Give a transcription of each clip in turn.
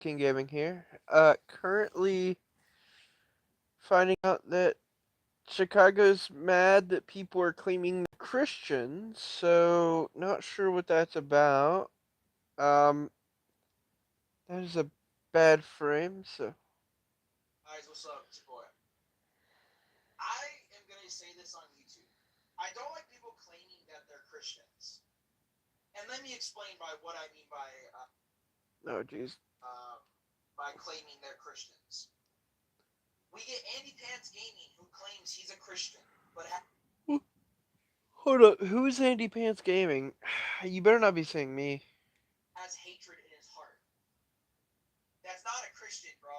King Gaming here. Currently finding out that Chicago's mad that people are claiming they're Christians, so not sure what that's about. Um, that is a bad frame, so. Guys, what's up? It's your boy. I am gonna say this on YouTube. I don't like people claiming that they're Christians, and let me explain by what I mean Oh, jeez. uh, by claiming they're Christians. We get Andy Pants Gaming, who claims he's a Christian, but Hold up, who's Andy Pants Gaming? You better not be saying me. has hatred in his heart. That's not a Christian, bro.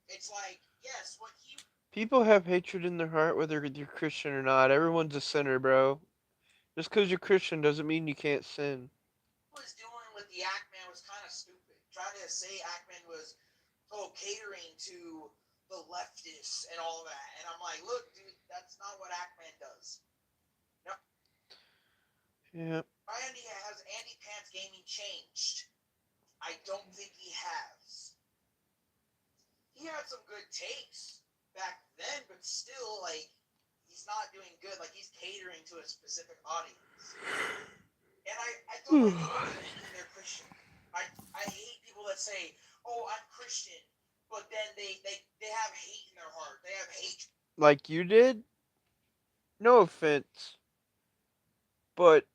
It's like, yes, what he People have hatred in their heart whether you're Christian or not. Everyone's a sinner, bro. Just because you're Christian doesn't mean you can't sin. was doing with the Ackman was kind of stupid. Trying to say Ackman was catering to the leftists and all that, and I'm like, look, dude, that's not what Ackman does. No, Yeah. Randy has Andy Pants Gaming changed. I don't think he has. He had some good takes back then, but still, like, he's not doing good. Like, he's catering to a specific audience. And I don't like people claiming they're Christian. I hate people that say, oh, I'm Christian, but then they have hate in their heart. They have hate. Like you did? No offense, but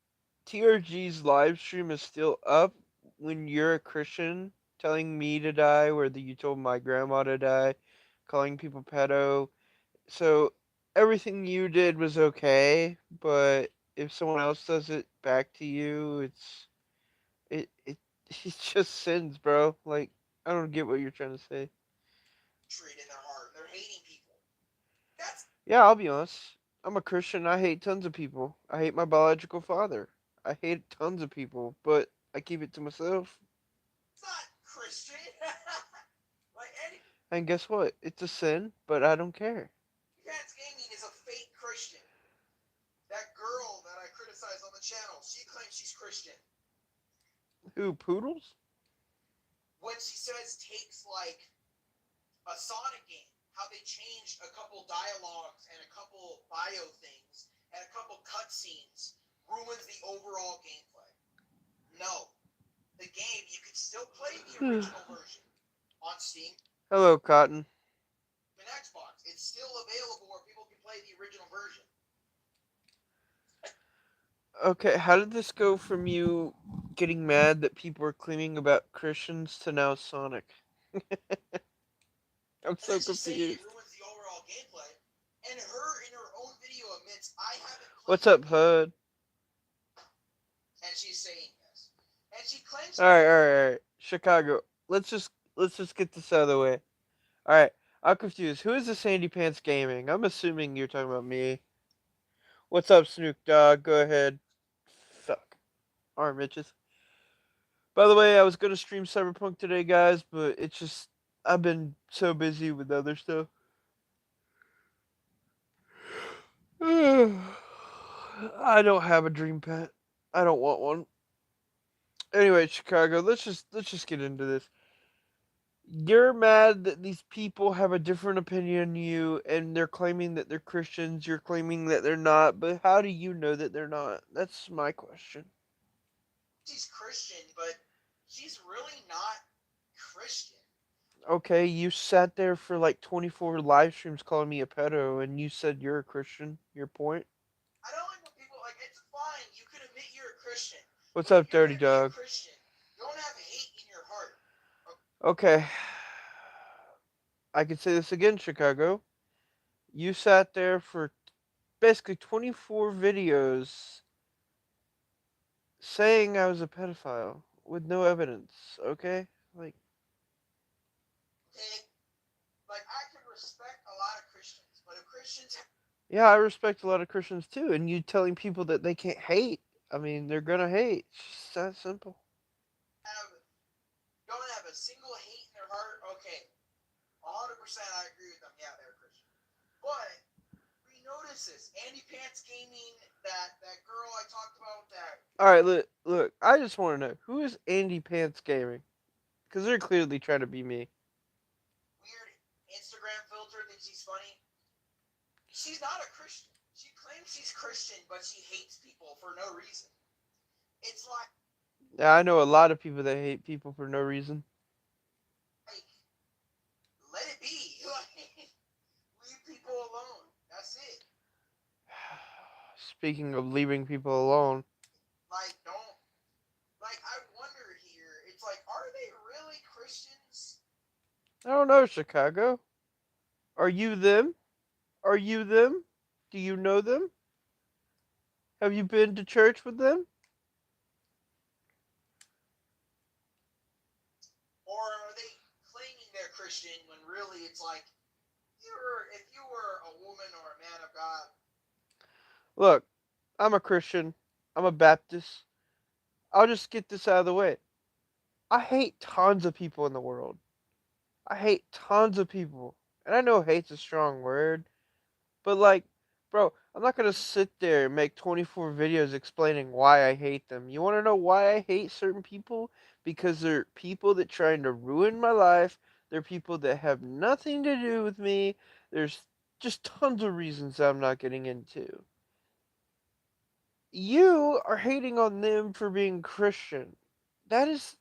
TRG's live stream is still up when you're a Christian telling me to die, whether you told my grandma to die, calling people pedo. So everything you did was okay, but if someone else does it back to you, it it's just sins, bro. Like I don't get what you're trying to say. Hatred in their heart. They're hating people. That's Yeah, I'll be honest. I'm a Christian. I hate tons of people. I hate my biological father. I hate tons of people, but I keep it to myself. not Christian. Like, Andy And guess what? It's a sin, but I don't care. Pants Gaming is a fake Christian. That girl that I criticized on the channel, she claims she's Christian. Who, Poodles? When she says takes like a Sonic game, how they changed a couple dialogues and a couple bio things and a couple cutscenes ruins the overall gameplay. No. The game, you can still play the original version on Steam Hello, Cotton. and Xbox. It's still available where people can play the original version. Okay, how did this go from you getting mad that people are claiming about Christians to now Sonic? I'm And then so she's saying it confused. ruins the overall gameplay. And her, in her own video, admits, I haven't What's played the up, game. Hud? And she's saying this. And she claims All right. Chicago. Let's just get this out of the way. All right. I'm confused. Who is the Sandy Pants Gaming? I'm assuming you're talking about me. What's up, Snoop Dogg? Go ahead. Fuck. Arm itches. By the way, I was gonna stream Cyberpunk today, guys, but it's just I've been so busy with other stuff. I don't have a dream pet. I don't want one. Anyway, Chicago, let's just get into this. You're mad that these people have a different opinion than you and they're claiming that they're Christians, you're claiming that they're not, but how do you know that they're not? That's my question. she's Christian, but she's really not Christian. Okay, you sat there for like 24 live streams calling me a pedo and you said you're a Christian. Your point? I don't like when people, like, it's fine. You can admit you're a Christian. What's But if up, you're Dirty going to be a Dog? Christian, don't have hate in your heart. Okay, I can say this again, Chicago. You sat there for basically 24 videos saying I was a pedophile with no evidence, okay? Like, Okay? Like, I can respect a lot of Christians, but if Christians yeah, I respect a lot of Christians too, and you telling people that they can't hate, I mean, they're gonna hate. It's just that simple. have, don't have a single hate in their heart, okay, 100% I agree with them. Yeah, they're Christian. But we notice this. Andy Pants Gaming, that girl I talked about, that Alright, look, I just want to know who is Andy Pants Gaming? because they're clearly trying to be me. Weird Instagram filter thinks she's funny. She's not a Christian. She claims she's Christian, but she hates people for no reason. It's Yeah, I know a lot of people that hate people for no reason. like, let it be. Like, leave people alone. That's it. Speaking of leaving people alone, Like, don't. Like, I wonder here. It's like, are they really Christians? I don't know, Chicago. Are you them? Are you them? Do you know them? Have you been to church with them? Or are they claiming they're Christian when really it's like, if you were a woman or a man of God, Look, I'm a Christian. I'm a Baptist. I'll just get this out of the way. I hate tons of people in the world. I hate tons of people. And I know hate's a strong word, but like, bro, I'm not gonna sit there and make 24 videos explaining why I hate them. You wanna know why I hate certain people? Because they're people that trying to ruin my life. They're people that have nothing to do with me. There's just tons of reasons I'm not getting into. You are hating on them for being Christian. That is,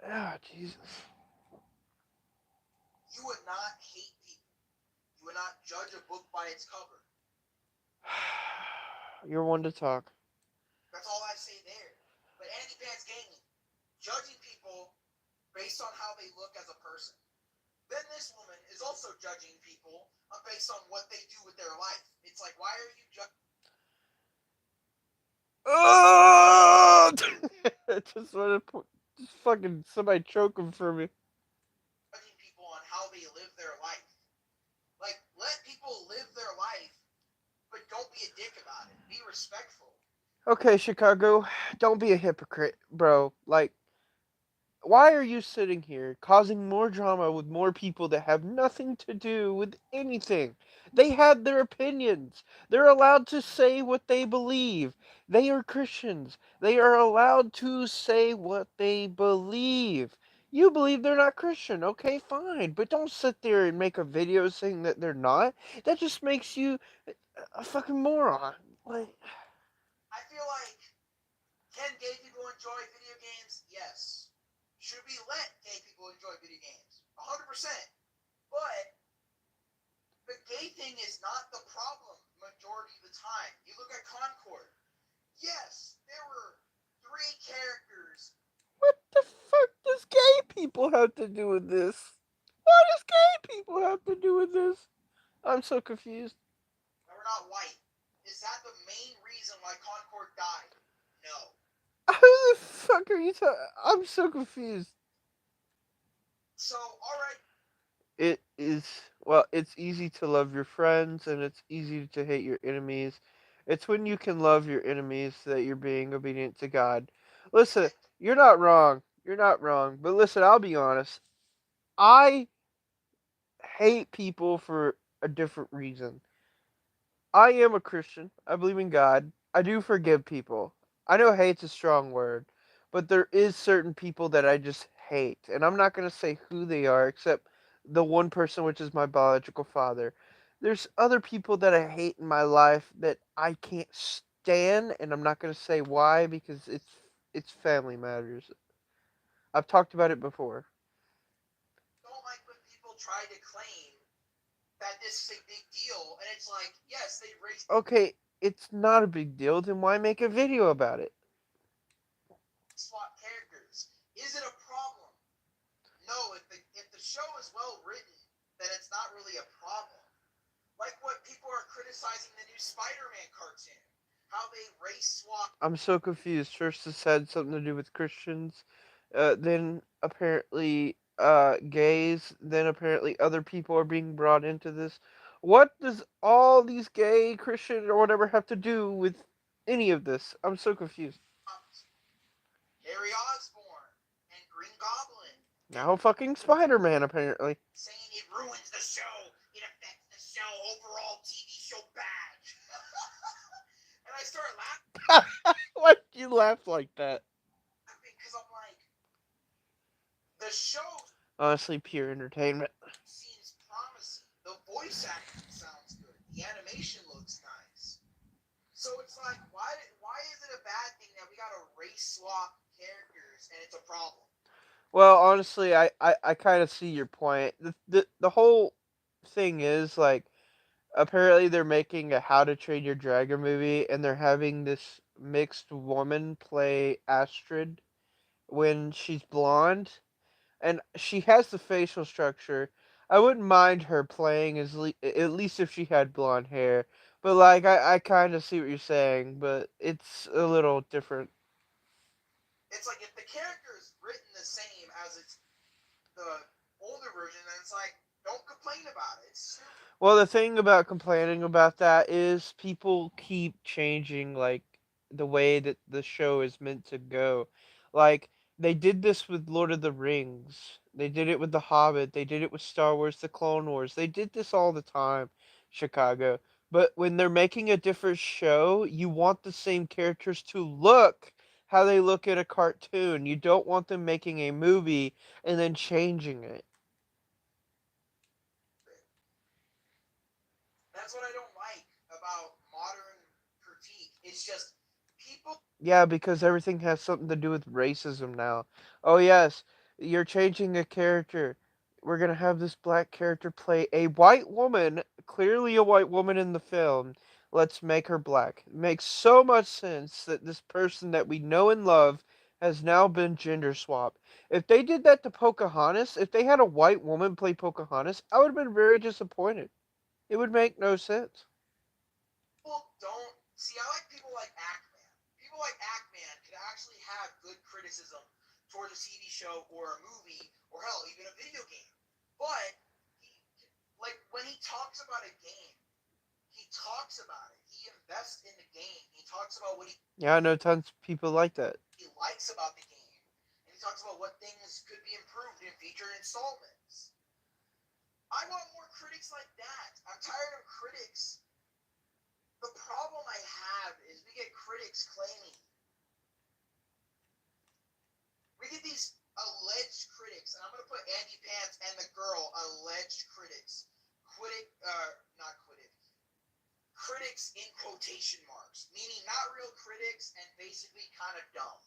ah, Jesus. you would not hate people. You would not judge a book by its cover. You're one to talk. That's all I say there. But Andy Pants Gaming, judging people based on how they look as a person. Then this woman is also judging people based on what they do with their life. It's like, why are you Oh! Just want to put, just fucking somebody choke him for me. judging people on how they live their life? Like, let people live their life, but don't be a dick about it. Be respectful. Okay, Chicago, don't be a hypocrite, bro. Like, why are you sitting here causing more drama with more people that have nothing to do with anything? They have their opinions. They're allowed to say what they believe. They are Christians. They are allowed to say what they believe. You believe they're not Christian. Okay, fine. But don't sit there and make a video saying that they're not. That just makes you a fucking moron. Like, I feel like, can gay people enjoy video games? Yes. Should we let gay people enjoy video games? 100%. But the gay thing is not the problem majority of the time. You look at Concord. Yes, there were three characters what the fuck does gay people have to do with this? What does gay people have to do with this? I'm so confused. that were not white. Is that the main reason why Concord died? No. Who the fuck are you talking? I'm so confused. So, alright, It is, well, it's easy to love your friends and it's easy to hate your enemies. It's when you can love your enemies that you're being obedient to God. Listen, you're not wrong. You're not wrong. But listen, I'll be honest. I hate people for a different reason. I am a Christian. I believe in God. I do forgive people. I know hate's a strong word, but there is certain people that I just hate, and I'm not going to say who they are except the one person which is my biological father. There's other people that I hate in my life that I can't stand, and I'm not going to say why because it's family matters. I've talked about it before. don't like when people try to claim that this is a big deal, and it's like, yes, they race Okay, it's not a big deal, then why make a video about it? swap characters. Is it a problem? No, if the show is well written, then it's not really a problem. Like what people are criticizing the new Spider-Man cartoon, how they race swap. I'm so confused. First, this had something to do with Christians, then apparently gays, then apparently other people are being brought into this. What does all these gay, Christian, or whatever have to do with any of this? I'm so confused. Harry Osborn and Green Goblin, and Now, fucking Spider Man, apparently. saying it ruins the show, it affects the show overall TV show bad. And I start laughing Why'd you laugh like that? because I'm like, The show Honestly, pure entertainment. seems promising. The voice acting sounds good. The animation looks nice. So it's like, why is it a bad thing that we gotta race swap characters and it's a problem? Well, honestly, I kind of see your point. The whole thing is like apparently they're making a How to Train Your Dragon movie, and they're having this mixed woman play Astrid when she's blonde, and she has the facial structure. I wouldn't mind her playing at least if she had blonde hair. But like I kind of see what you're saying, but it's a little different. It's like if the character is written the same as it's the older version, then it's like, don't complain about it. It's simple. Well, the thing about complaining about that is people keep changing like the way that the show is meant to go. Like they did this with Lord of the Rings. They did it with The Hobbit. They did it with Star Wars The Clone Wars. They did this all the time, Chicago. But when they're making a different show, you want the same characters to look how they look in a cartoon. You don't want them making a movie and then changing it. That's what I don't like about modern critique. It's just people. Yeah, because everything has something to do with racism now. Oh, yes, you're changing a character. We're gonna have this black character play a white woman, clearly a white woman in the film. Let's make her black. It makes so much sense that this person that we know and love has now been gender swapped. If they did that to Pocahontas, if they had a white woman play Pocahontas, I would have been very disappointed. It would make no sense. People don't see. I like people like Ackman. People like Ackman could actually have good criticism towards a TV show or a movie or hell, even a video game. But he, like when he talks about a game, he talks about it. He invests in the game. He talks about what Yeah, I know tons of people like that. he likes about the game, and he talks about what things could be improved in future installments. I want more critics like that. I'm tired of critics. The problem I have is we get critics claiming, we get these alleged critics, and I'm gonna put Andy Pants and the girl alleged critics, not critics in quotation marks, meaning not real critics and basically kind of dumb.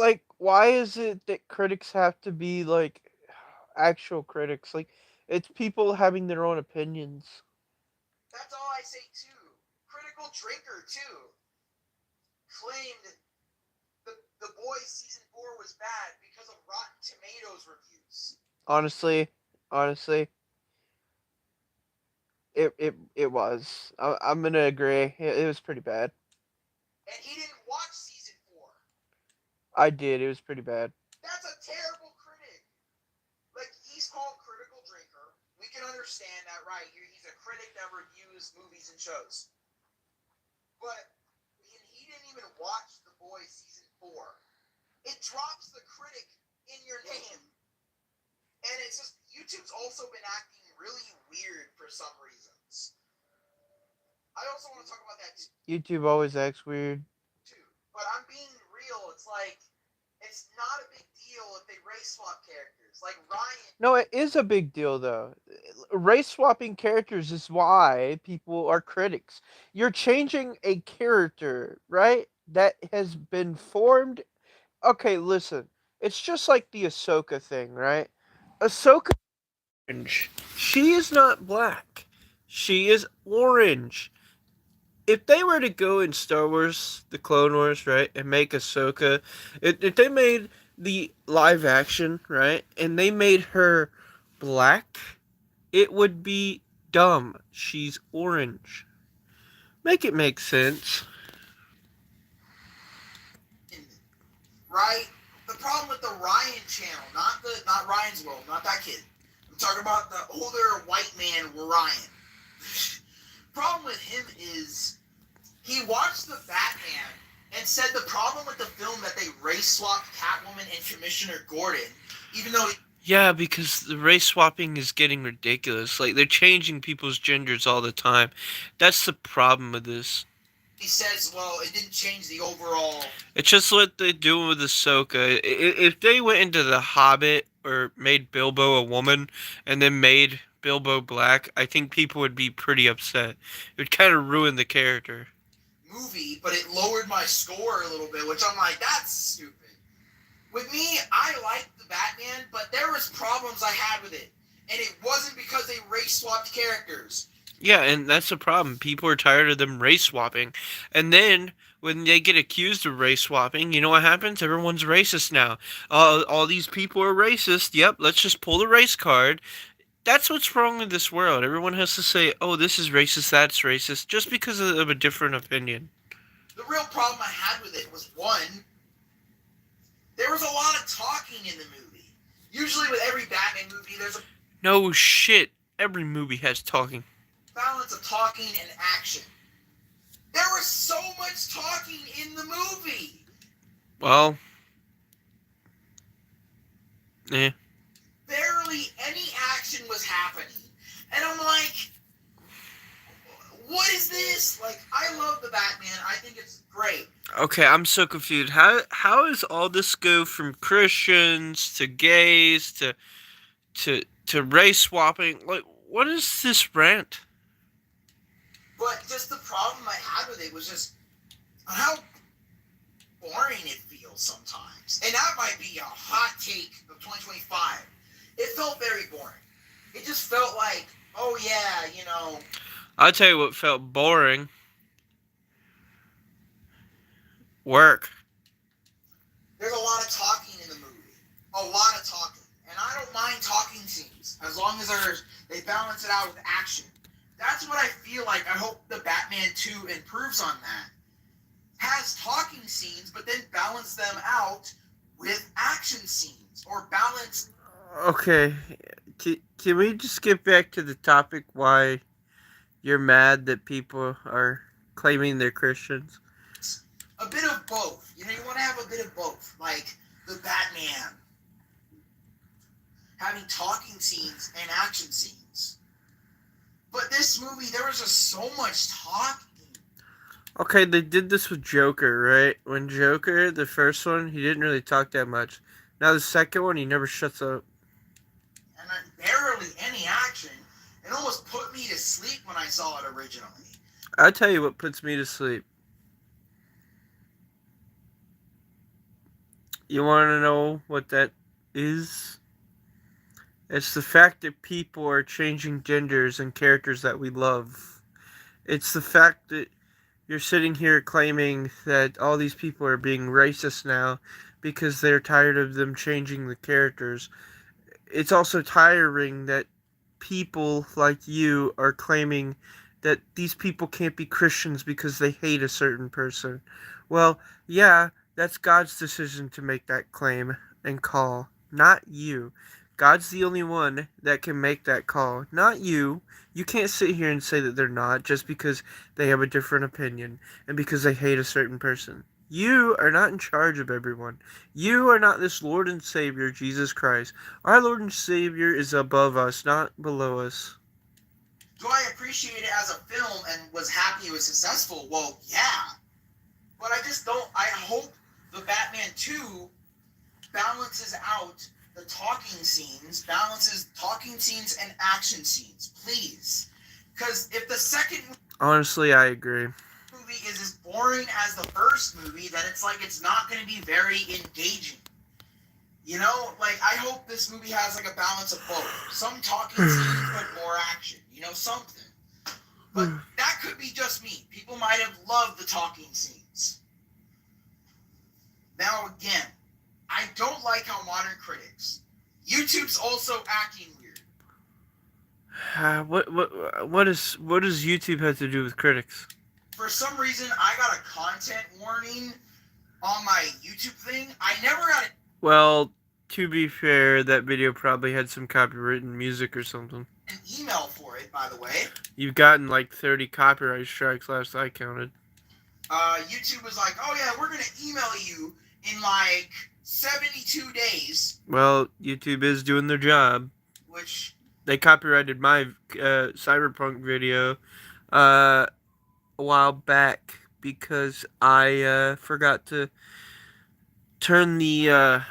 Like, why is it that critics have to be like actual critics? Like, it's people having their own opinions. That's all I say too. Critical Drinker too claimed the Boys season 4 was bad because of Rotten Tomatoes reviews, Honestly, honestly, it was. I'm gonna agree. It was pretty bad. and he didn't watch season 4. I did. It was pretty bad. That's a terrible critic. Like he's called Critical Drinker. We can understand that, right? He's a critic that reviews movies and shows. But he didn't even watch The Boys season 4. It drops the critic in your name. And it's just YouTube's also been acting really weird for some reasons. I also want to talk about that YouTube always acts weird. too. But I'm being real. It's like it's not a big deal if they race swap characters. Like Ryan. No, it is a big deal though. Race swapping characters is why people are critics. You're changing a character, right? That has been formed. Okay, listen. It's just like the Ahsoka thing, right? Ahsoka orange. She is not black. She is orange. If they were to go in Star Wars, the Clone Wars, right, and make Ahsoka, if they made the live action, right, and they made her black, it would be dumb. She's orange. Make it make sense. Right? The problem with the Ryan channel, not Ryan's World, not that kid. I'm talking about the older white man Ryan. Problem with him is he watched the Batman and said the problem with the film that they race swapped Catwoman and Commissioner Gordon, even though Yeah, because the race swapping is getting ridiculous. Like they're changing people's genders all the time. That's the problem with this. He says, well, it didn't change the overall. It's just what they do with Ahsoka. If they went into The Hobbit or made Bilbo a woman and then made Bilbo black, I think people would be pretty upset. It would kind of ruin the character. Movie, but it lowered my score a little bit, which I'm like, that's stupid. With me, I liked the Batman, but there was problems I had with it, and it wasn't because they race swapped characters. Yeah, and that's the problem. People are tired of them race swapping. And then when they get accused of race swapping, you know what happens? Everyone's racist now. All these people are racist. Yep, let's just pull the race card. That's what's wrong with this world. Everyone has to say, oh, this is racist, that's racist, just because of a different opinion. The real problem I had with it was one, there was a lot of talking in the movie. Usually with every Batman movie, there's a No shit. Every movie has talking. balance of talking and action. There was so much talking in the movie. Well, eh. Barely any action was happening. And I'm like, what is this? Like, I love the Batman. I think it's great. Okay, I'm so confused. How does all this go from Christians to gays to race swapping? Like, what is this rant? But just the problem I had with it was just how boring it feels sometimes. And that might be a hot take of 2025. It felt very boring. It just felt like, oh yeah, you know, I'll tell you what felt boring. Work. there's a lot of talking in the movie. A lot of talking. And I don't mind talking scenes as long as they balance it out with action. That's what I feel like. I hope the Batman 2 improves on that. Has talking scenes, but then balance them out with action scenes. Or balance Okay, can we just get back to the topic why you're mad that people are claiming they're Christians? a bit of both. You know, you want to have a bit of both. Like the Batman having talking scenes and action scenes. But this movie, there was just so much talking. Okay, they did this with Joker, right? When Joker, the first one, he didn't really talk that much. Now the second one, he never shuts up. And barely any action. It almost put me to sleep when I saw it originally. I'll tell you what puts me to sleep. You want to know what that is? It's the fact that people are changing genders and characters that we love. It's the fact that you're sitting here claiming that all these people are being racist now because they're tired of them changing the characters. It's also tiring that people like you are claiming that these people can't be Christians because they hate a certain person. Well, yeah, that's God's decision to make that claim and call, not you. God's the only one that can make that call, not you. You can't sit here and say that they're not just because they have a different opinion and because they hate a certain person. You are not in charge of everyone. You are not this Lord and Savior, Jesus Christ. Our Lord and Savior is above us, not below us. Do I appreciate it as a film and was happy it was successful? Well, yeah. But I just don't. I hope the Batman 2 balances out the balances talking scenes and action scenes, please. Because if the second Honestly, I agree. movie is as boring as the first movie, then it's like it's not going to be very engaging. You know, like I hope this movie has like a balance of both. Some talking scenes, but more action. You know, something. But that could be just me. People might have loved the talking scenes. Now again, I don't like how modern critics. YouTube's also acting weird. What does YouTube have to do with critics? For some reason, I got a content warning on my YouTube thing. I never got Well, to be fair, that video probably had some copyrighted music or something. an email for it, by the way. You've gotten like 30 copyright strikes last I counted. YouTube was like, oh yeah, we're going to email you in like 72 days. Well, YouTube is doing their job. Which They copyrighted my Cyberpunk video a while back, because I forgot to turn the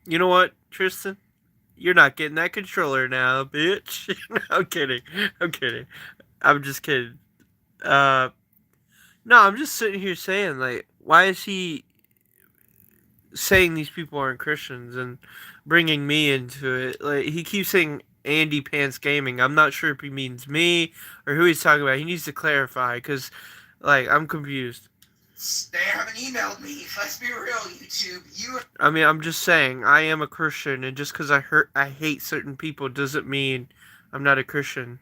you know what, Tristan? You're not getting that controller now, bitch. No, I'm kidding. I'm kidding. I'm just kidding. Uh, no, I'm just sitting here saying, like, why is he saying these people aren't Christians and bringing me into it? Like, he keeps saying Andy Pants Gaming. I'm not sure if he means me or who he's talking about. He needs to clarify because, like, I'm confused. They haven't emailed me. Let's be real, YouTube. You I mean, I'm just saying I am a Christian, and just because I hate certain people doesn't mean I'm not a Christian.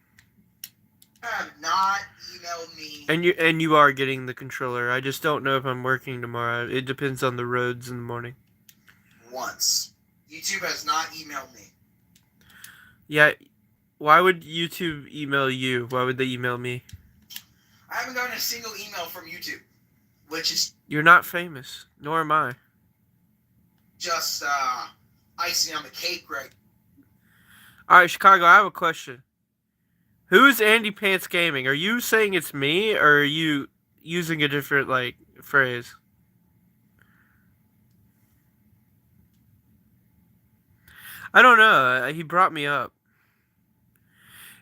have not emailed me And you are getting the controller. I just don't know if I'm working tomorrow. It depends on the roads in the morning. once. YouTube has not emailed me. Yeah, why would YouTube email you? Why would they email me? I haven't gotten a single email from YouTube, which is You're not famous, nor am I. just icing on the cake, right? All right, Chicago, I have a question. Who is Andy Pants Gaming? Are you saying it's me, or are you using a different like phrase? I don't know. He brought me up.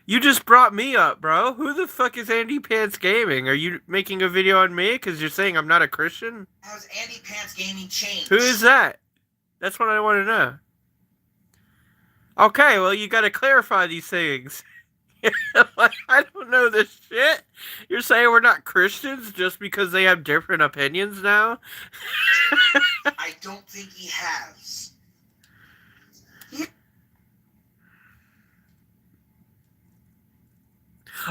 You just brought me up, bro. Who the fuck is Andy Pants Gaming? Are you making a video on me because you're saying I'm not a Christian? Has Andy Pants Gaming changed? Who is that? That's what I want to know. Okay, well, you gotta clarify these things. Like, I don't know this shit. You're saying we're not Christians just because they have different opinions now? I don't think he has.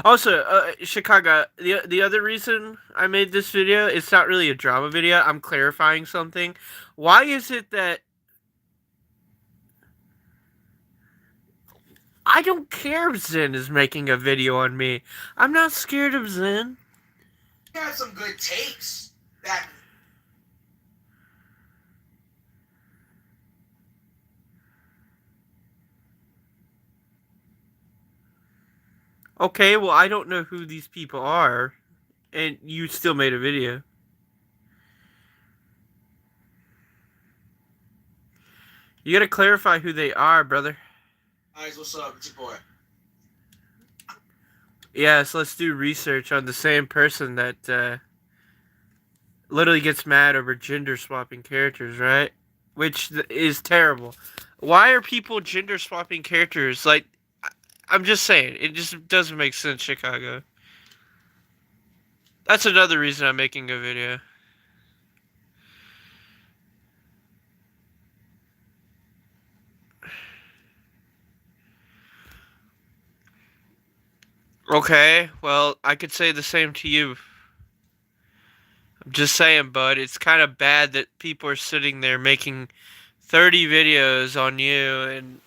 Also, Chicago, the other reason I made this video, it's not really a drama video. I'm clarifying something. Why is it that I don't care if Zen is making a video on me? I'm not scared of Zen. He had some good takes back. Okay, well, I don't know who these people are, and you still made a video. You gotta clarify who they are, brother. Guys, what's up? It's your boy. Yes, let's do research on the same person that literally gets mad over gender swapping characters, right? Which is terrible. Why are people gender swapping characters? Like, I'm just saying, it just doesn't make sense, Chicago. That's another reason I'm making a video. Okay, well, I could say the same to you. I'm just saying, bud, it's kind of bad that people are sitting there making 30 videos on you and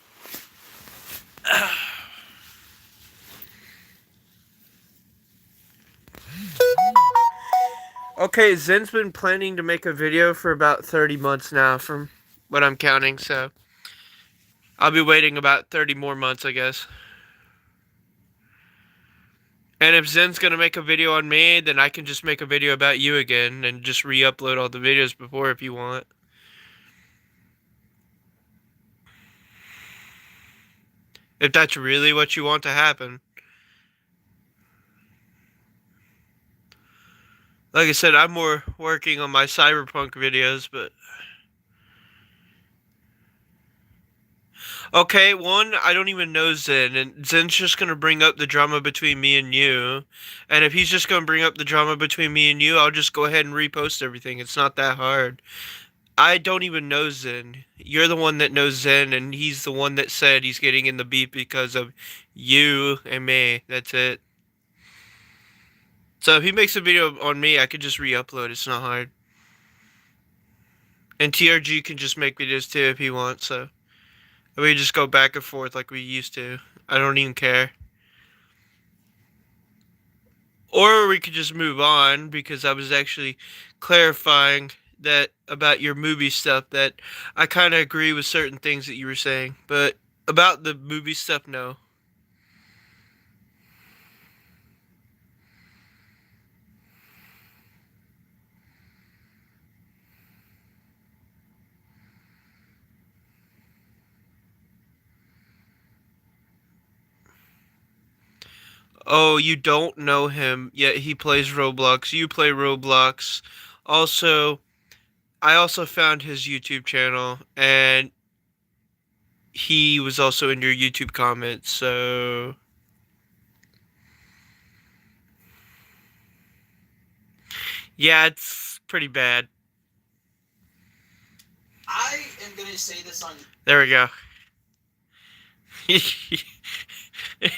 okay, Zen's been planning to make a video for about 30 months now from what I'm counting, so I'll be waiting about 30 more months, I guess. And if Zen's gonna make a video on me, then I can just make a video about you again and just re-upload all the videos before if you want. If that's really what you want to happen. Like I said, I'm more working on my cyberpunk videos, but okay, one, I don't even know Zen, and Zen's just gonna bring up the drama between me and you. And if he's just gonna bring up the drama between me and you, I'll just go ahead and repost everything. It's not that hard. I don't even know Zen. You're the one that knows Zen, and he's the one that said he's getting in the beef because of you and me. That's it. So if he makes a video on me, I could just re-upload. It's not hard. And TRG can just make videos too if he wants, so we just go back and forth like we used to. I don't even care. Or we could just move on because I was actually clarifying that about your movie stuff that I kind of agree with certain things that you were saying, but about the movie stuff, no. Oh, you don't know him, yet he plays Roblox. You play Roblox. Also, I also found his YouTube channel, and he was also in your YouTube comments, so. Yeah, it's pretty bad. I am gonna say this on. There we go.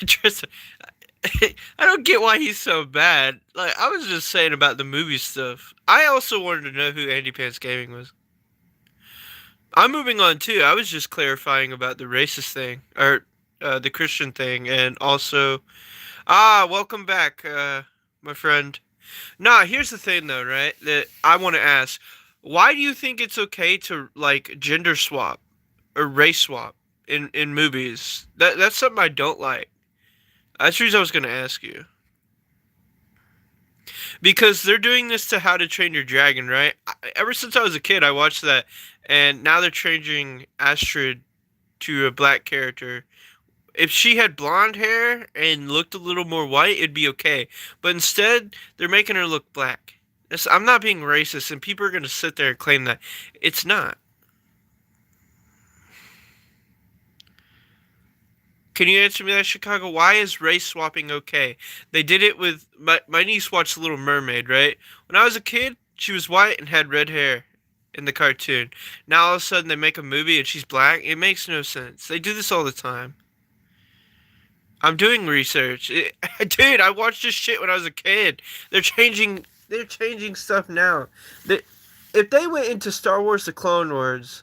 Tristan, I don't get why he's so bad. Like, I was just saying about the movie stuff. I also wanted to know who Andy Pants Gaming was. I'm moving on too. I was just clarifying about the racist thing, or the Christian thing, and also, welcome back, my friend. Nah, here's the thing though, right? That I want to ask. Why do you think it's okay to like gender swap or race swap in movies? That's something I don't like. That's the reason I was gonna ask you. Because they're doing this to How to Train Your Dragon, right? Ever since I was a kid, I watched that, and now they're changing Astrid to a black character. If she had blonde hair and looked a little more white, it'd be okay. But instead, they're making her look black. I'm not being racist, and people are going to sit there and claim that. It's not. Can you answer me that, Chicago? Why is race swapping okay? They did it with. My niece watched Little Mermaid, right? When I was a kid, she was white and had red hair in the cartoon. Now all of a sudden they make a movie and she's black. It makes no sense. They do this all the time. I'm doing research. Dude, I watched this shit when I was a kid. They're changing stuff now. They, if they went into Star Wars the Clone Wars,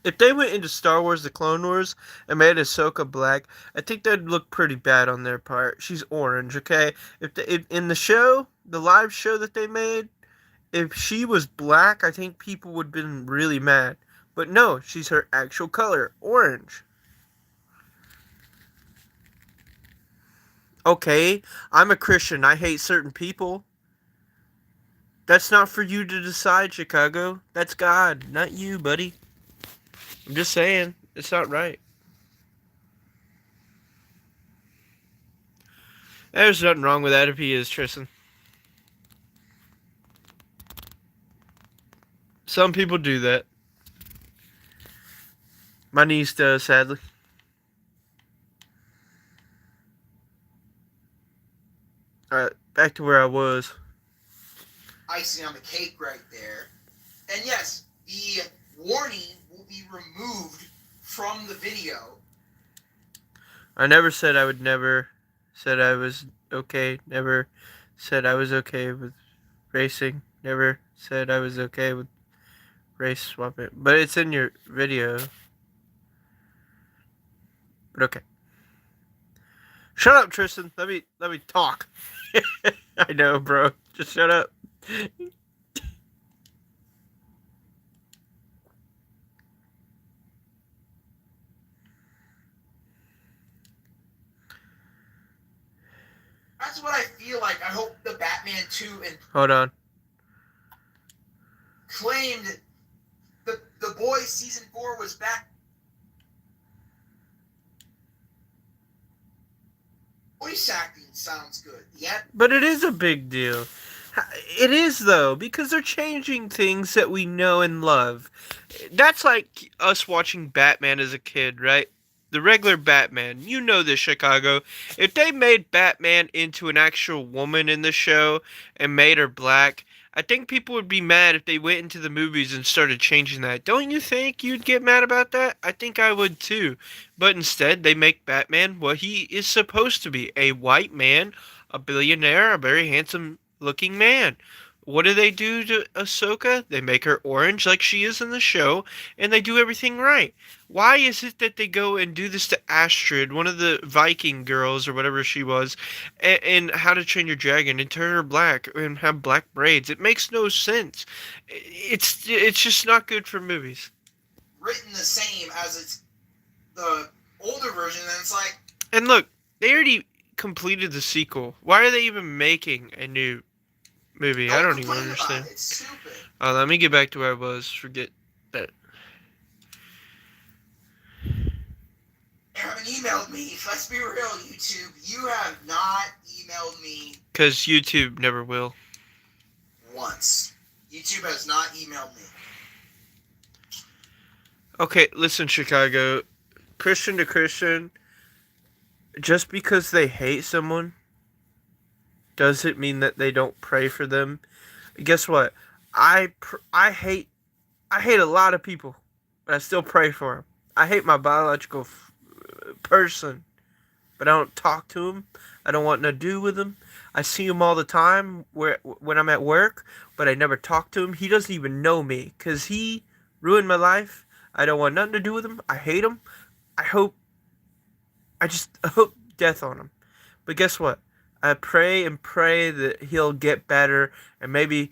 if they went into Star Wars the Clone Wars and made Ahsoka black, I think that'd look pretty bad on their part. She's orange, okay? If in the show, the live show that they made, if she was black, I think people would have been really mad. But no, she's her actual color, orange. Okay, I'm a Christian. I hate certain people. That's not for you to decide, Chicago. That's God, not you, buddy. I'm just saying, it's not right. There's nothing wrong with that if he is, Tristan. Some people do that. My niece does, sadly. Alright, back to where I was. Icing on the cake right there. And yes, the warning will be removed from the video. I never said I would never. Said I was okay. Never said I was okay with racing. Never said I was okay with race swapping. But it's in your video. But okay. Shut up, Tristan. Let me talk. I know, bro. Just shut up. That's what I feel like. I hope the Batman 2 and Hold on. claimed the Boys season 4 was back. Voice acting sounds good. Yeah. But it is a big deal. It is, though, because they're changing things that we know and love. That's like us watching Batman as a kid, right? The regular Batman. You know this, Chicago. If they made Batman into an actual woman in the show and made her black, I think people would be mad if they went into the movies and started changing that. Don't you think you'd get mad about that? I think I would too. But instead, they make Batman what he is supposed to be, a white man, a billionaire, a very handsome looking man. What do they do to Ahsoka? They make her orange like she is in the show, and they do everything right. Why is it that they go and do this to Astrid, one of the Viking girls or whatever she was, and How to Train Your Dragon, and turn her black and have black braids? It makes no sense. It's just not good for movies. Written the same as it's the older version, and it's like. And look, they already completed the sequel. Why are they even making a new movie? I don't even understand. It's stupid. Let me get back to where I was. Forget that. haven't emailed me. Let's be real, YouTube. You have not emailed me. Because YouTube never will. Once. YouTube has not emailed me. Okay, listen, Chicago. Christian to Christian, just because they hate someone doesn't mean that they don't pray for them. Guess what? I hate a lot of people, but I still pray for them. I hate my biological person, but I don't talk to him. I don't want nothing to do with him. I see him all the time when I'm at work, but I never talk to him. He doesn't even know me because he ruined my life. I don't want nothing to do with him. I hate him. I just hope death on him. But guess what? I pray and pray that he'll get better and maybe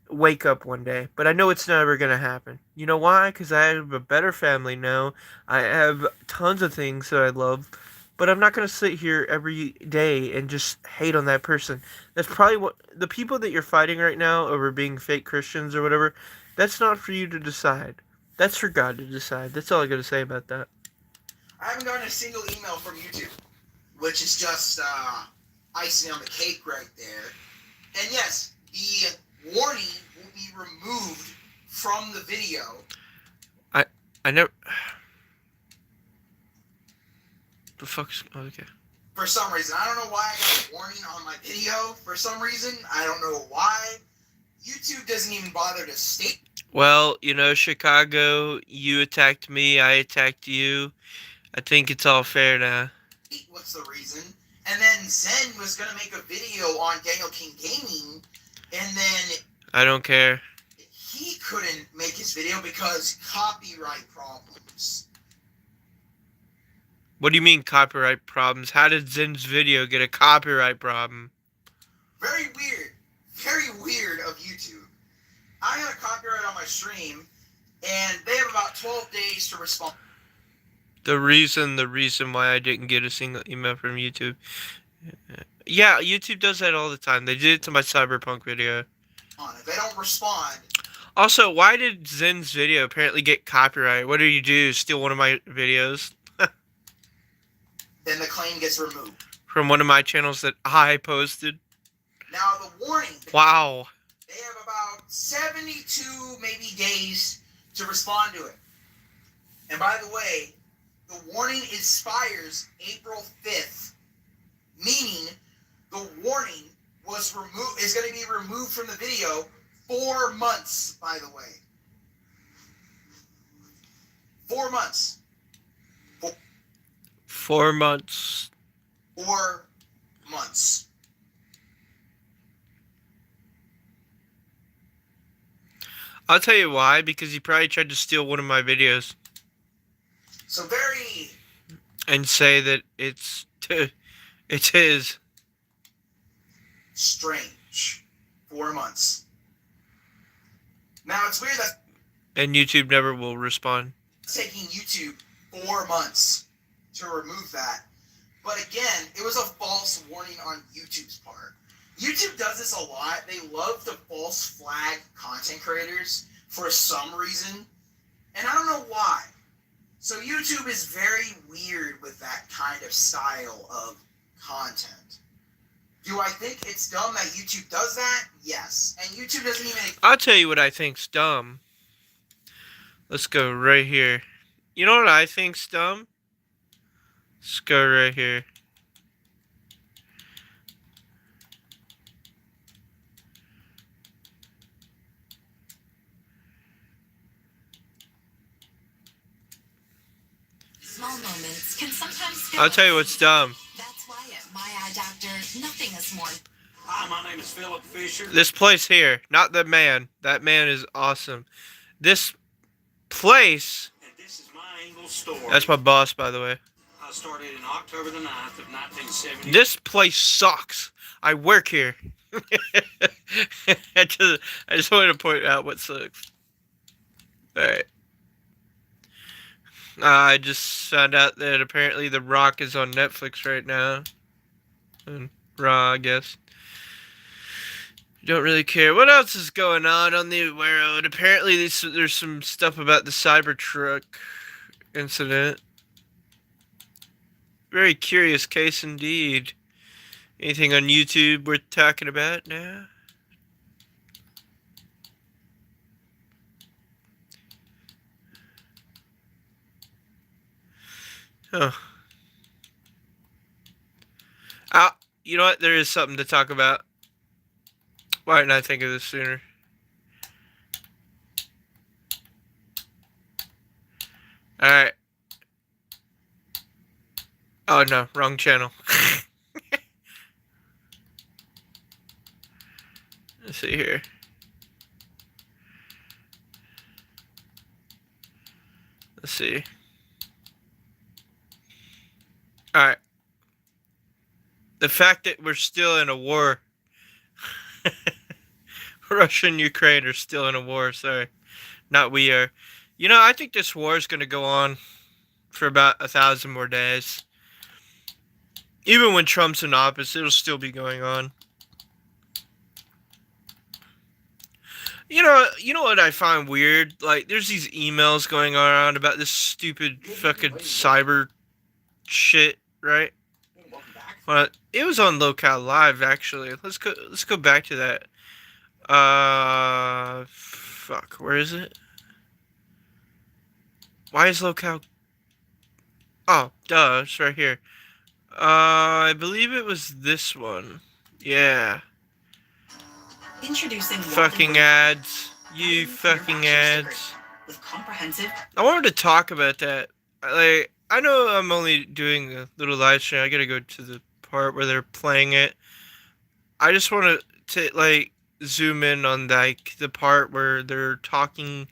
wake up one day. But I know it's never going to happen. You know why? Because I have a better family now. I have tons of things that I love. But I'm not going to sit here every day and just hate on that person. That's probably what the people that you're fighting right now over being fake Christians or whatever, that's not for you to decide. That's for God to decide. That's all I got to say about that. I haven't gotten a single email from YouTube, which is just icing on the cake right there. And yes, the warning will be removed from the video. I never. The fuck's. Oh, okay. For some reason. I don't know why I got a warning on my video. For some reason. I don't know why. YouTube doesn't even bother to state. Well, you know, Chicago, you attacked me, I attacked you. I think it's all fair now. What's the reason? And then Zen was going to make a video on Danielking Gaming, and then I don't care. He couldn't make his video because copyright problems. What do you mean copyright problems? How did Zen's video get a copyright problem? Very weird. Very weird of YouTube. I had a copyright on my stream, and they have about 12 days to respond. The reason why I didn't get a single email from YouTube. Yeah, YouTube does that all the time. They did it to my Cyberpunk video. If they don't respond. Also, why did Zen's video apparently get copyright? What did you do? Steal one of my videos? Then the claim gets removed. From one of my channels that I posted? Now, the warning. Wow. They have about 72 maybe days to respond to it. And by the way, the warning expires April 5th, meaning the warning is going to be removed from the video 4 months, by the way. 4 months. 4 months. 4 months. I'll tell you why, because he probably tried to steal one of my videos. So very... And say that it's his. Strange. 4 months. Now, it's weird that... And YouTube never will respond. It's taking YouTube 4 months to remove that. But again, it was a false warning on YouTube's part. YouTube does this a lot. They love to false flag content creators for some reason. And I don't know why. So YouTube is very weird with that kind of style of content. Do I think it's dumb that YouTube does that? Yes. And YouTube doesn't even... I'll tell you what I think's dumb. Let's go right here. You know what I think's dumb? Let's go right here. Small moments can sometimes feel... I'll tell you what's dumb. That's why at My Eye Doctor, nothing is more... Hi, my name is Philip Fisher. This place here, not the man. That man is awesome. This place... And this is my angle store. That's my boss, by the way. I started in October the 9th of 1970. This place sucks. I work here. I just wanted to point out what sucks. Alright. I just found out that apparently The Rock is on Netflix right now. And Raw, I guess. Don't really care. What else is going on the world? Apparently there's some stuff about the Cybertruck incident. Very curious case indeed. Anything on YouTube worth talking about now? Oh. Ah, you know what? There is something to talk about. Why didn't I think of this sooner? Alright. Oh no, wrong channel. Let's see here. Let's see. Alright. The fact that we're still in a war. Russia and Ukraine are still in a war, sorry. Not we are. You know, I think this war is going to go on for about 1,000 more days. Even when Trump's in office, it'll still be going on. You know what I find weird? Like, there's these emails going around about this stupid fucking cyber shit, right? Well, it was on Locale Live actually. Let's go back to that. Fuck, where is it? Why is Locale? Oh, duh, it's right here. I believe it was this one. Yeah. Introducing Fucking ads. You fucking ads. with comprehensive. I wanted to talk about that. Like, I know I'm only doing a little live stream. I gotta go to the part where they're playing it. I just want to like zoom in on like the part where they're talking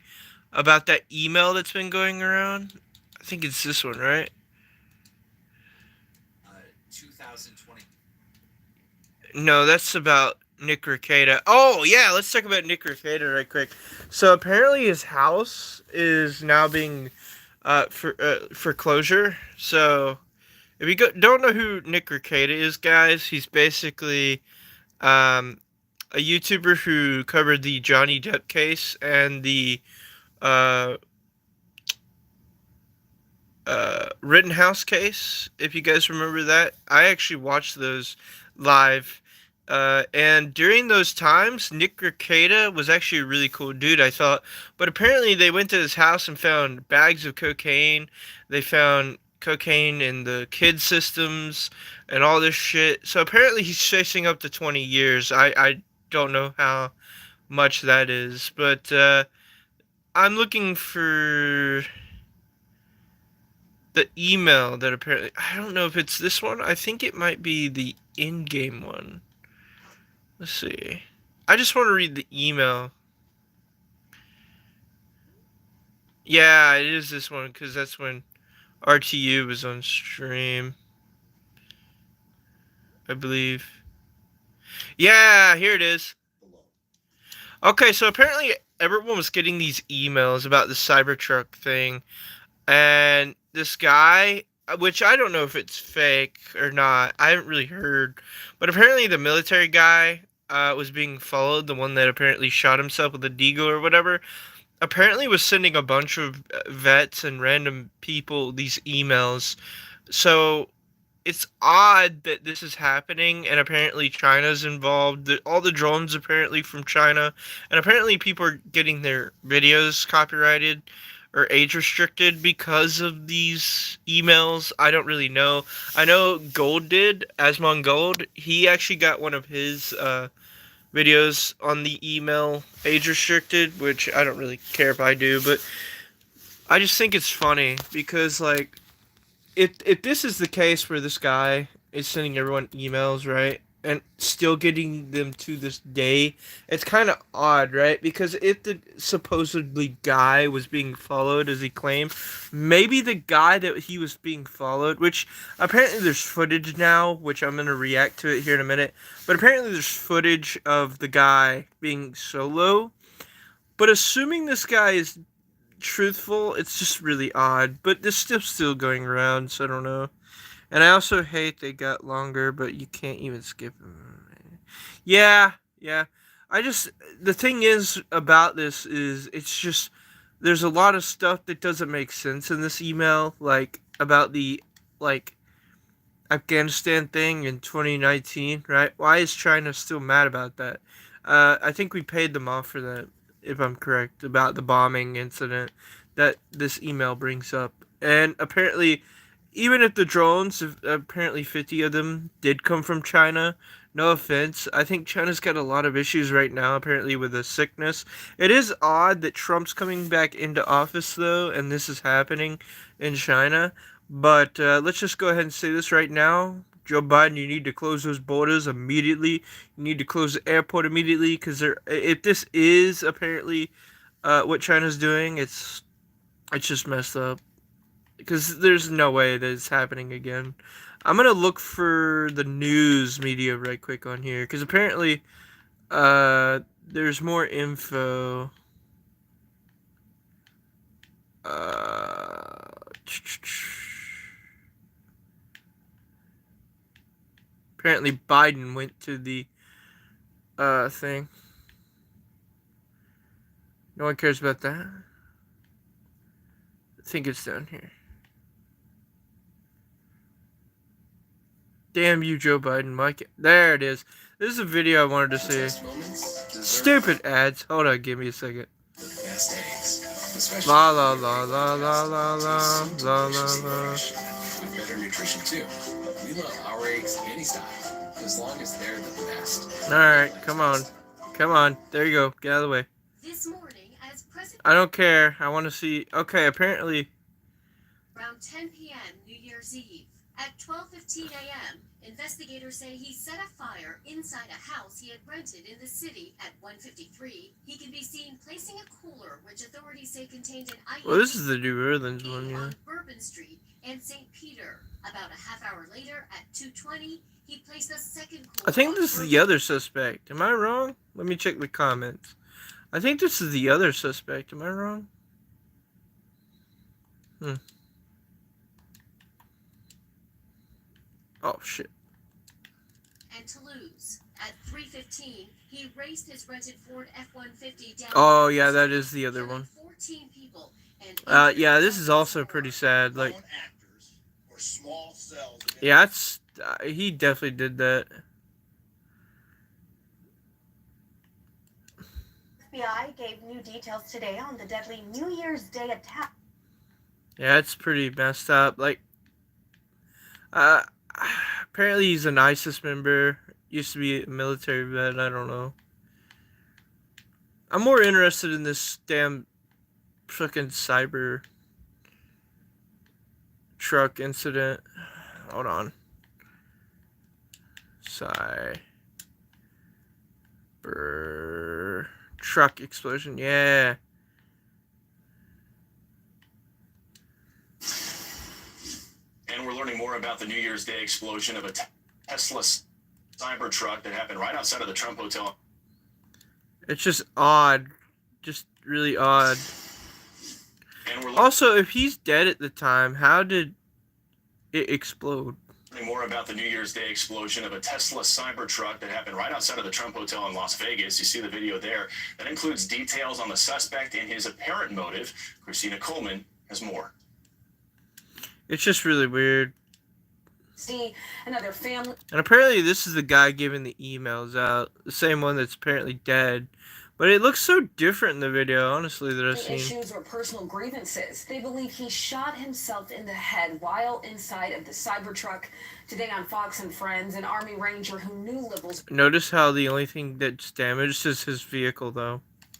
about that email that's been going around. I think it's this one, right? 2020. No, that's about Nick Rekieta. Oh yeah, let's talk about Nick Rekieta right quick. So apparently his house is now being for closure. So if you don't know who Nick Rekieta is, guys, he's basically a YouTuber who covered the Johnny Depp case and the uh, Rittenhouse case. If you guys remember that, I actually watched those live. And during those times, Nick Rekieta was actually a really cool dude, I thought. But apparently, they went to his house and found bags of cocaine. They found cocaine in the kid systems and all this shit. So apparently, he's facing up to 20 years. I don't know how much that is, but I'm looking for the email that apparently, I don't know if it's this one. I think it might be the in-game one. Let's see. I just want to read the email. Yeah, it is this one because that's when RTU was on stream, I believe. Yeah, here it is. Okay, so apparently everyone was getting these emails about the Cybertruck thing, and this guy, which I don't know if it's fake or not, I haven't really heard, but apparently the military guy was being followed, the one that apparently shot himself with a deagle or whatever, apparently was sending a bunch of vets and random people these emails. So it's odd that this is happening, and apparently China's involved. All the drones apparently from China, and apparently people are getting their videos copyrighted or age restricted because of these emails. I don't really know. I know Gold did, Asmon Gold. He actually got one of his videos on the email age restricted, which I don't really care if I do, but I just think it's funny because like if this is the case where this guy is sending everyone emails, right, and still getting them to this day, it's kind of odd, right? Because if the supposedly guy was being followed as he claimed, maybe the guy that he was being followed, which apparently there's footage now, which I'm gonna react to it here in a minute, but apparently there's footage of the guy being solo. But assuming this guy is truthful, it's just really odd. But this stuff's still going around, so I don't know. And I also hate they got longer, but you can't even skip them. Yeah, yeah. I just the thing is about this is it's just there's a lot of stuff that doesn't make sense in this email, like about the like Afghanistan thing in 2019, right? Why is China still mad about that? I think we paid them off for that, if I'm correct, about the bombing incident that this email brings up. And apparently, even if the drones, apparently 50 of them did come from China, no offense, I think China's got a lot of issues right now, apparently, with the sickness. It is odd that Trump's coming back into office, though, and this is happening in China. But let's just go ahead and say this right now. Joe Biden, you need to close those borders immediately. You need to close the airport immediately because if this is apparently what China's doing, it's just messed up. Because there's no way that it's happening again. I'm gonna look for the news media right quick on here because apparently there's more info. Uh, Apparently Biden went to the thing. No one cares about that. I think it's down here. Damn you, Joe Biden, Mike. There it is. This is a video I wanted to see. Stupid ads. Hold on, give me a second. La la la la la la la la la la. With better nutrition too. We love our eggs any style, as long as they're the best. Alright, come on. Come on. There you go. Get out of the way. This morning, as President I don't care. I want to see. Okay, apparently. around 10 p.m. New Year's Eve. At 12:15 a.m., investigators say he set a fire inside a house he had rented in the city. At 1:53, he can be seen placing a cooler, which authorities say contained an IED Well, this is the New Orleans one, yeah. on Bourbon Street and St. Peter. About a half hour later, at 2:20, he placed a second cooler. I think on this is Bourbon the other suspect. Am I wrong? Let me check the comments. I think this is the other suspect. Am I wrong? Oh, shit. and Toulouse. At 3:15, he raced his rented Ford F-150 down. Oh, yeah, that is the other killing one. 14 people and Yeah, this is also pretty sad. Like, actors or small cells. yeah, it's he definitely did that. FBI gave new details today on the deadly New Year's Day attack. Yeah, it's pretty messed up. Like, apparently he's an ISIS member. Used to be a military vet. I don't know. I'm more interested in this damn fucking cyber truck incident. Hold on. Cyber truck explosion. Yeah. And we're learning more about the New Year's Day explosion of a Tesla cyber truck that happened right outside of the Trump Hotel. It's just odd. Just really odd. And we're Also, if he's dead at the time, how did it explode? learning more about the New Year's Day explosion of a Tesla cyber truck that happened right outside of the Trump Hotel in Las Vegas. You see the video there. That includes details on the suspect and his apparent motive. Christina Coleman has more. It's just really weird. See another family. And apparently this is the guy giving the emails out. The same one that's apparently dead. But it looks so different in the video, honestly, that I've seen. Issues or personal grievances. They believe he shot himself in the head while inside of the Cybertruck. Today on Fox and Friends, an Army Ranger who knew liberals. Notice how the only thing that's damaged is his vehicle, though.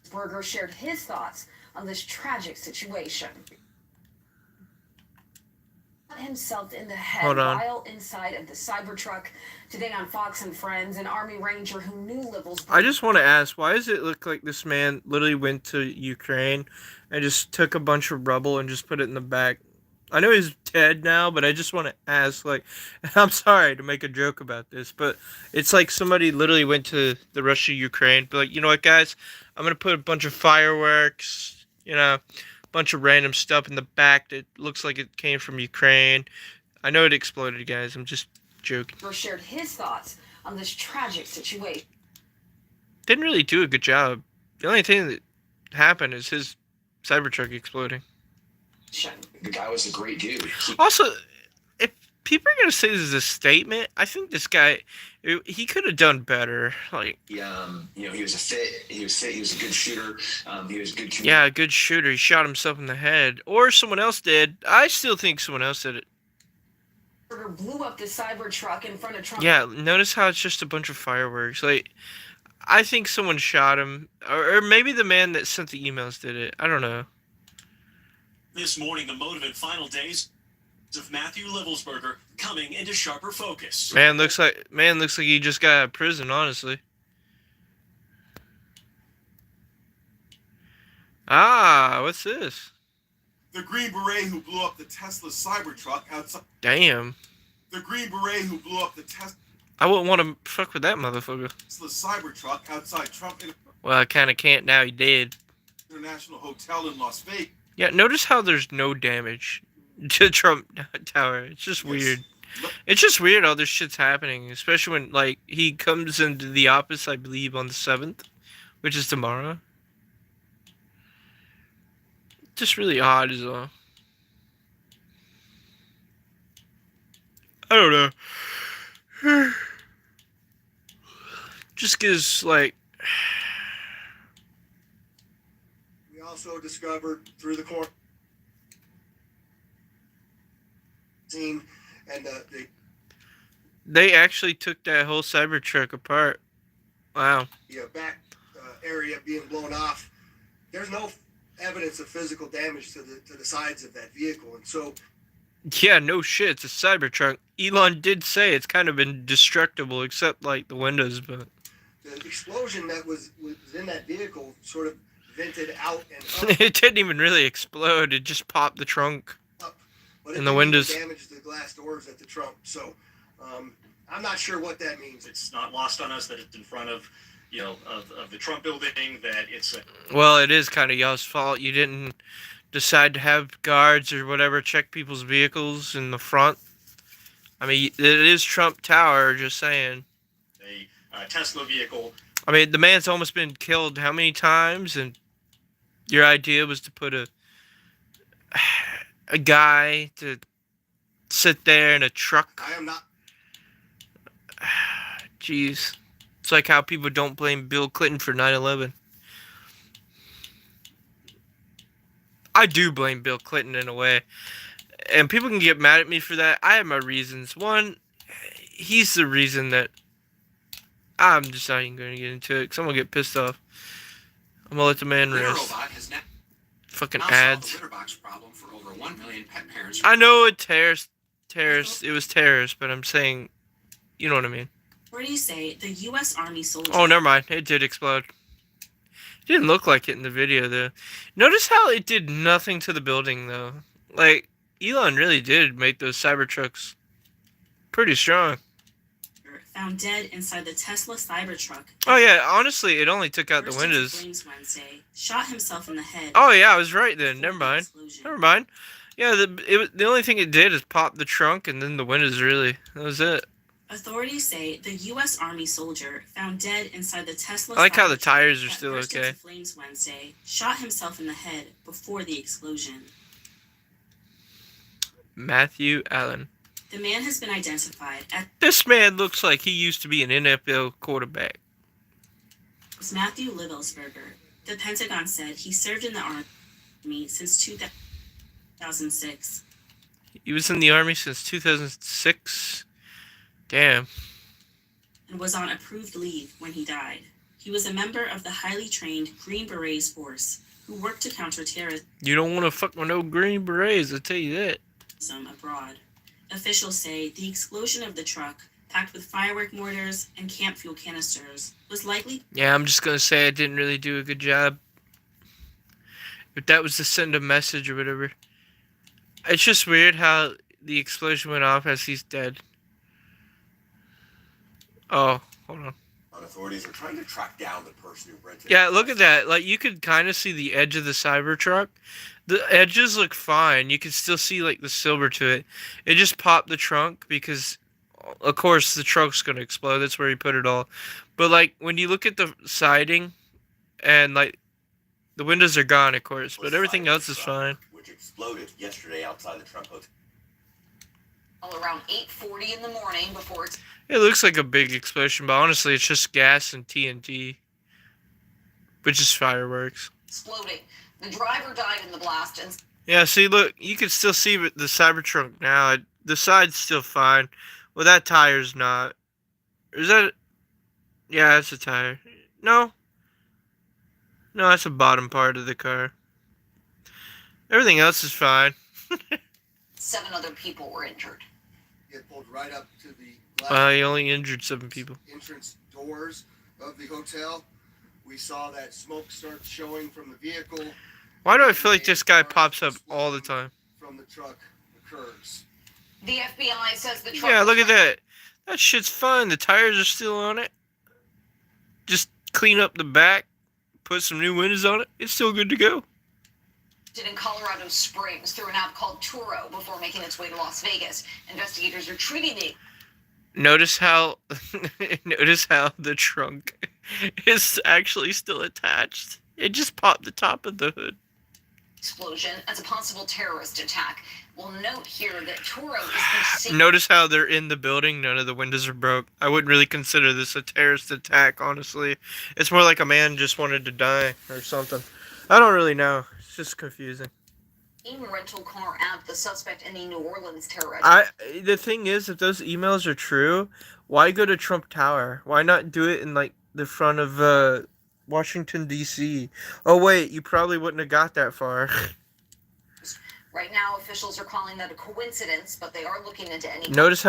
Berger shared his thoughts on this tragic situation. Shot himself in the head while inside of the Cybertruck. Today on Fox and Friends, an Army Ranger who knew liberals. I just want to ask, why does it look like this man literally went to Ukraine and just took a bunch of rubble and just put it in the back? I know he's dead now, but I just want to ask, like, I'm sorry to make a joke about this, but it's like somebody literally went to the Russia-Ukraine, but like, you know what, guys? I'm going to put a bunch of fireworks, you know, a bunch of random stuff in the back that looks like it came from Ukraine. I know it exploded, guys. I'm just joking. Shared his thoughts on this tragic situation. Didn't really do a good job. The only thing that happened is his Cybertruck exploding. The guy was a great dude. Also, if people are gonna say this is a statement. I think this guy, he could have done better. Like, He was he was fit, he was a good shooter, he was a good. Yeah, a good shooter. He shot himself in the head, or someone else did. I still think someone else did it. Blew up the Cybertruck in front of Trump. Yeah, notice how it's just a bunch of fireworks. Like, I think someone shot him, or maybe the man that sent the emails did it. I don't know. This morning, the motive and final days of Matthew Livelsberger coming into sharper focus. Man looks like he just got out of prison, honestly. Ah, what's this? The Green Beret who blew up the Tesla Cybertruck outside. Damn. The Green Beret who blew up the I wouldn't want to fuck with that motherfucker. Tesla Cybertruck outside Trump Well, I kind of can't now. He did. International Hotel in Las Vegas. Yeah, notice how there's no damage to Trump Tower. It's just weird. It's just weird all this shit's happening, especially when, like, he comes into the office, I believe, on the 7th, which is tomorrow. Just really odd as well. I don't know. Just gives, like... We also discovered through the court scene and They actually took that whole Cybertruck apart. Wow. the back area being blown off. There's no evidence of physical damage to the sides of that vehicle, and so Yeah, no shit, it's a Cybertruck. Elon did say it's kind of indestructible, except, like, the windows, but... the explosion that was in that vehicle sort of vented out and up. It didn't even really explode, it just popped the trunk. But And the windows damaged the glass doors at the trunk. So I'm not sure what that means. It's not lost on us that it's in front of, of the Trump building, that it's Well, it is kind of y'all's fault. You didn't decide to have guards or whatever check people's vehicles in the front. I mean, it is Trump Tower, just saying. a Tesla vehicle. I mean, the man's almost been killed how many times? And your idea was to put a guy to sit there in a truck. I am not. Jeez. It's like how people don't blame Bill Clinton for 9/11. I do blame Bill Clinton in a way. And people can get mad at me for that. I have my reasons. One, he's the reason that... I'm just not even going to get into it, because I'm going to get pissed off. I'm going to let the man rest. Fucking ads. Problem for over 1 million pet parents. I know it it was terrorist, but I'm saying, you know what I mean. Where do you say the U.S. Army soldier? Oh, never mind. It did explode. It didn't look like it in the video, though. Notice how it did nothing to the building, though. Like, Elon really did make those Cybertrucks pretty strong. Found dead inside the Tesla Cybertruck. Oh, yeah. Honestly, it only took out the Burst into windows. flames Wednesday, shot himself in the head. Oh, yeah. I was right then. before Never the mind. explosion. Never mind. Yeah, the only thing it did is pop the trunk and then the windows, really. That was it. Authorities say the U.S. Army soldier found dead inside the Tesla. I like how the Cybertruck tires are that still burst okay. into flames Wednesday, shot himself in the head before the explosion. Matthew Allen. The man has been identified This man looks like he used to be an NFL quarterback. as Matthew Livelsberger. The Pentagon said he served in the Army since 2006. He was in the Army since 2006. Damn. And was on approved leave when he died. He was a member of the highly trained Green Berets force who worked to counter terrorism You don't want to fuck with no Green Berets, I'll tell you that. abroad. Officials say the explosion of the truck, packed with firework mortars and camp fuel canisters, was likely Yeah, I'm just gonna say I didn't really do a good job. If that was to send a message or whatever. It's just weird how the explosion went off as he's dead. Oh, hold on. Authorities are trying to track down the person who rented. Yeah, look at that. Like, you could kind of see the edge of the Cybertruck. The edges look fine. You can still see, like, the silver to it. It just popped the trunk because, of course, the trunk's going to explode. That's where he put it all. But, like, when you look at the siding and, like, the windows are gone, of course. But everything else is fine. Which exploded yesterday outside the Trump Hotel. Around 8:40 in the morning before It looks like a big explosion, but honestly, it's just gas and TNT, which is fireworks. exploding. The driver died in the blast and Yeah, see, look, you can still see the Cybertruck now. The side's still fine. Well, that tire's not. Is that? Yeah, that's a tire. No. No, that's the bottom part of the car. Everything else is fine. 7 other people were injured. He had pulled right up to the glass He only injured 7 people. entrance doors of the hotel. We saw that smoke start showing from the vehicle. Why do I feel like this guy pops up all the time? From the truck occurs. The FBI says the truck. Yeah, look at that. That shit's fine. The tires are still on it. Just clean up the back, put some new windows on it. It's still good to go. In Colorado Springs through an app called Turo before making its way to Las Vegas. Investigators are treating the Notice how the trunk is actually still attached. It just popped the top of the hood. explosion as a possible terrorist attack. We'll note here that Turo is the Notice how they're in the building. None of the windows are broke. I wouldn't really consider this a terrorist attack, honestly. It's more like a man just wanted to die or something. I don't really know. It's just confusing. same rental car app the suspect in the New Orleans terror. The thing is, if those emails are true, why go to Trump Tower? Why not do it in like the front of Washington D.C.? Oh wait, you probably wouldn't have got that far. Right now, officials are calling that a coincidence, but they are looking into any Notice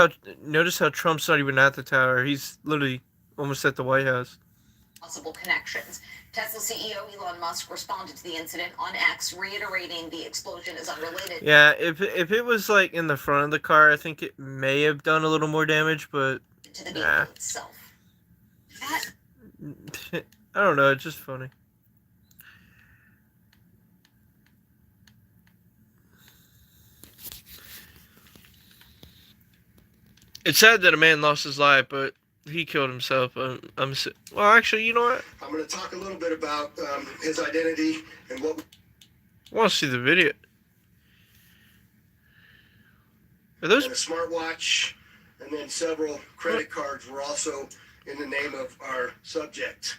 how Trump's not even at the tower. He's literally almost at the White House. possible connections. Tesla CEO Elon Musk responded to the incident on X, reiterating the explosion is unrelated. Yeah, if it was like in the front of the car, I think it may have done a little more damage, but To the vehicle itself. That I don't know. It's just funny. It's sad that a man lost his life, but he killed himself. Well, actually, you know what? I'm going to talk a little bit about his identity and what. I want to see the video. Are those? And a smartwatch, and then several credit cards were also in the name of our subject.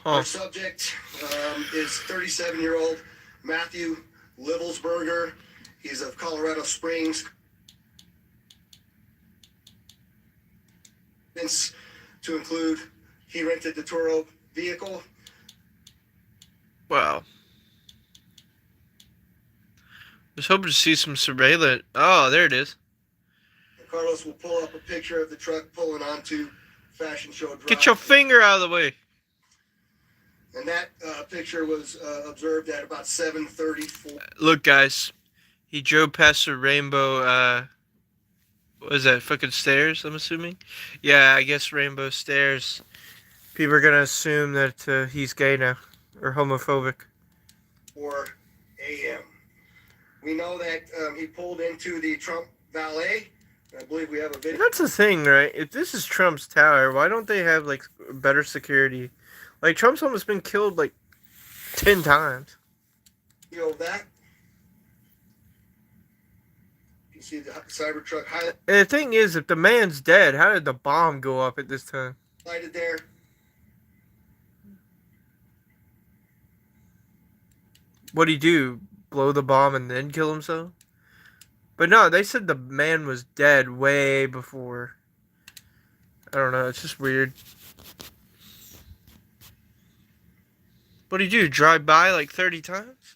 Our subject is 37-year-old Matthew Livelsberger. He's of Colorado Springs. To include, he rented the Turo vehicle. Wow. I was hoping to see some surveillance. Oh, there it is. Carlos will pull up a picture of the truck pulling onto Fashion Show Drive. Get your finger out of the way. And that picture was observed at about 7:34. Look, guys. He drove past the rainbow, what is that, fucking stairs, I'm assuming? Yeah, I guess rainbow stairs. People are gonna assume that he's gay now. Or homophobic. 4 a.m. We know that he pulled into the Trump valet. I believe we have a video. That's the thing, right? If this is Trump's tower, why don't they have, like, better security? Like, Trump's almost been killed, like, 10 times. Of that. You see the Cybertruck And the thing is, if the man's dead, how did the bomb go up at this time? highlighted there. What'd he do? Blow the bomb and then kill himself? But no, they said the man was dead way before. I don't know, it's just weird. What'd he do? Drive by like 30 times?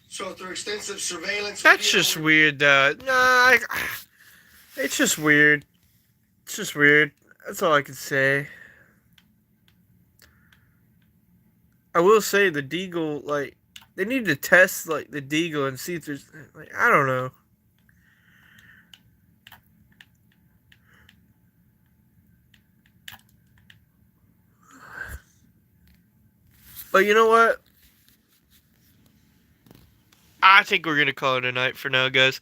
So through extensive surveillance. That's just weird, it's just weird. It's just weird. That's all I can say. I will say the Deagle, like, they need to test, like, the Deagle and see if there's, like, I don't know. But you know what? I think we're going to call it a night for now, guys.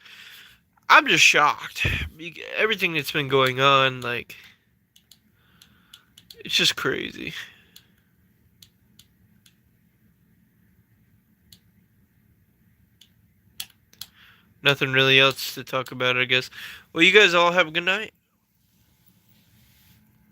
I'm just shocked. Everything that's been going on, like, it's just crazy. nothing really else to talk about, I guess. Well, you guys all have a good night.